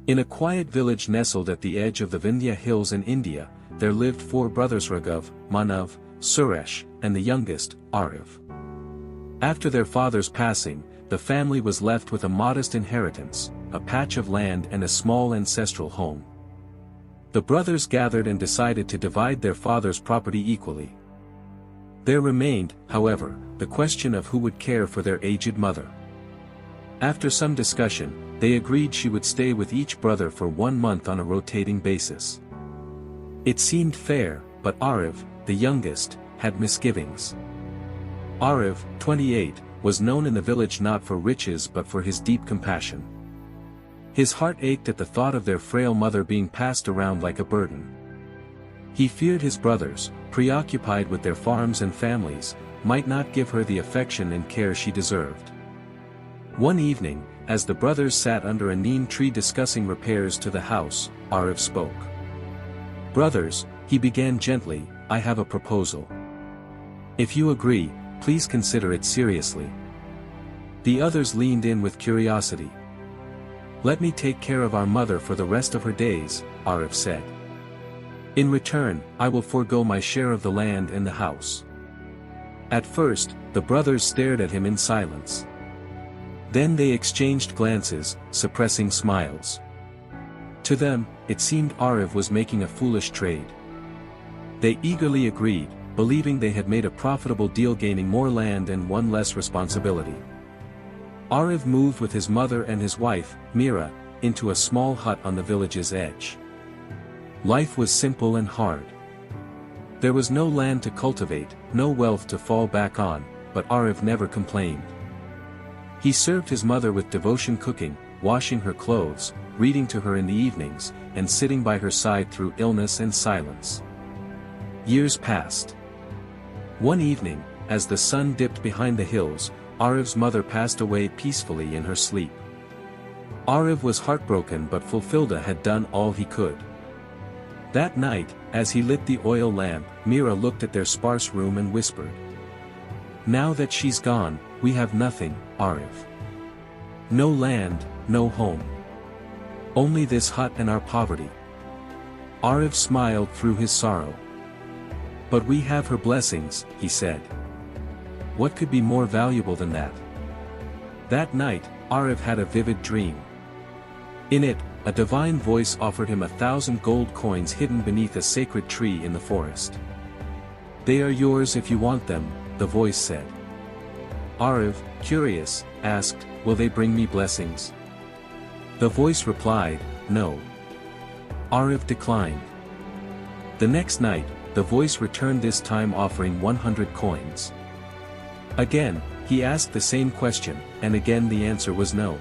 In a quiet village nestled at the edge of the Vindhya hills in India, there lived 4 brothers: Raghav, Manav, Suresh, and the youngest, Arav. After their father's passing, the family was left with a modest inheritance, a patch of land and a small ancestral home. The brothers gathered and decided to divide their father's property equally. There remained, however, the question of who would care for their aged mother. After some discussion, they agreed she would stay with each brother for 1 month on a rotating basis. It seemed fair, but Arav, the youngest, had misgivings. Arav, 28, was known in the village not for riches but for his deep compassion. His heart ached at the thought of their frail mother being passed around like a burden. He feared his brothers, preoccupied with their farms and families, might not give her the affection and care she deserved. One evening, as the brothers sat under a neem tree discussing repairs to the house, Arav spoke. "Brothers," he began gently, "I have a proposal. If you agree, please consider it seriously." The others leaned in with curiosity. "Let me take care of our mother for the rest of her days," Arav said. "In return, I will forego my share of the land and the house." At first, the brothers stared at him in silence. Then they exchanged glances, suppressing smiles. To them, it seemed Arav was making a foolish trade. They eagerly agreed, believing they had made a profitable deal, gaining more land and 1 less responsibility. Arav moved with his mother and his wife, Meera, into a small hut on the village's edge. Life was simple and hard. There was no land to cultivate, no wealth to fall back on, but Arav never complained. He served his mother with devotion, cooking, washing her clothes, reading to her in the evenings, and sitting by her side through illness and silence. Years passed. One evening, as the sun dipped behind the hills, Arav's mother passed away peacefully in her sleep. Arav was heartbroken, but Fulfillda had done all he could. That night, as he lit the oil lamp, Meera looked at their sparse room and whispered, "Now that she's gone, we have nothing, Arav. No land, no home. Only this hut and our poverty." Arav smiled through his sorrow. "But we have her blessings," he said. "What could be more valuable than that?" That night, Arav had a vivid dream. In it, a divine voice offered him 1,000 gold coins hidden beneath a sacred tree in the forest. "They are yours if you want them," the voice said. Arav, curious, asked, "Will they bring me blessings?" The voice replied, "No." Arav declined. The next night, the voice returned, this time offering 100 coins. Again, he asked the same question, and again the answer was no.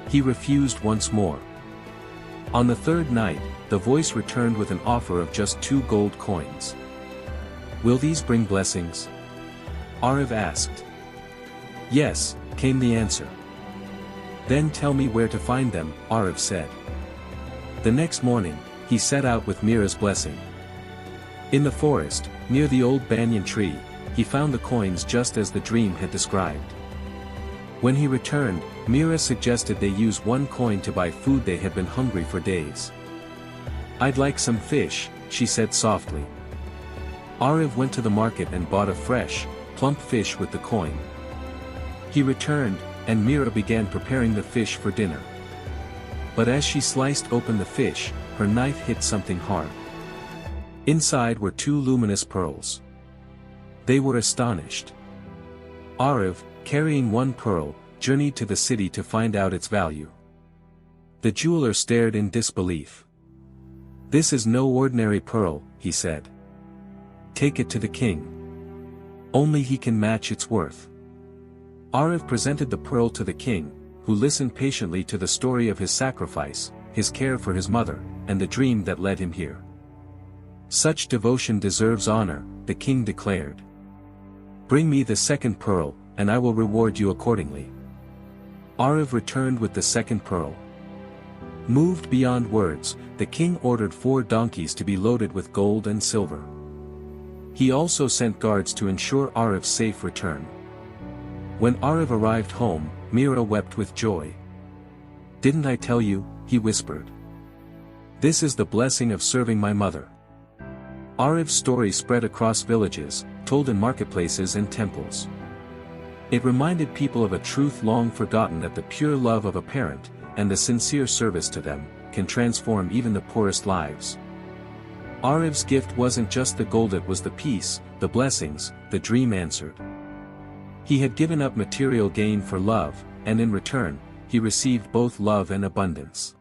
He refused once more. On the third night, the voice returned with an offer of just 2 gold coins. "Will these bring blessings?" Arav asked. "Yes," came the answer. "Then tell me where to find them," Arav said. The next morning, he set out with Meera's blessing. In the forest, near the old banyan tree, he found the coins just as the dream had described. When he returned, Meera suggested they use 1 coin to buy food. They had been hungry for days. "I'd like some fish," she said softly. Arav went to the market and bought a fresh, plump fish with the coin. He returned, and Meera began preparing the fish for dinner. But as she sliced open the fish, her knife hit something hard. Inside were 2 luminous pearls. They were astonished. Arav, carrying 1 pearl, journeyed to the city to find out its value. The jeweler stared in disbelief. "This is no ordinary pearl," he said. "Take it to the king. Only he can match its worth." Arav presented the pearl to the king, who listened patiently to the story of his sacrifice, his care for his mother, and the dream that led him here. "Such devotion deserves honor," the king declared. "Bring me the second pearl, and I will reward you accordingly." Arav returned with the second pearl. Moved beyond words, the king ordered 4 donkeys to be loaded with gold and silver. He also sent guards to ensure Arav's safe return. When Arav arrived home, Meera wept with joy. "Didn't I tell you?" he whispered. "This is the blessing of serving my mother." Arif's story spread across villages, told in marketplaces and temples. It reminded people of a truth long forgotten, that the pure love of a parent, and the sincere service to them, can transform even the poorest lives. Arif's gift wasn't just the gold, it was the peace, the blessings, the dream answered. He had given up material gain for love, and in return, he received both love and abundance.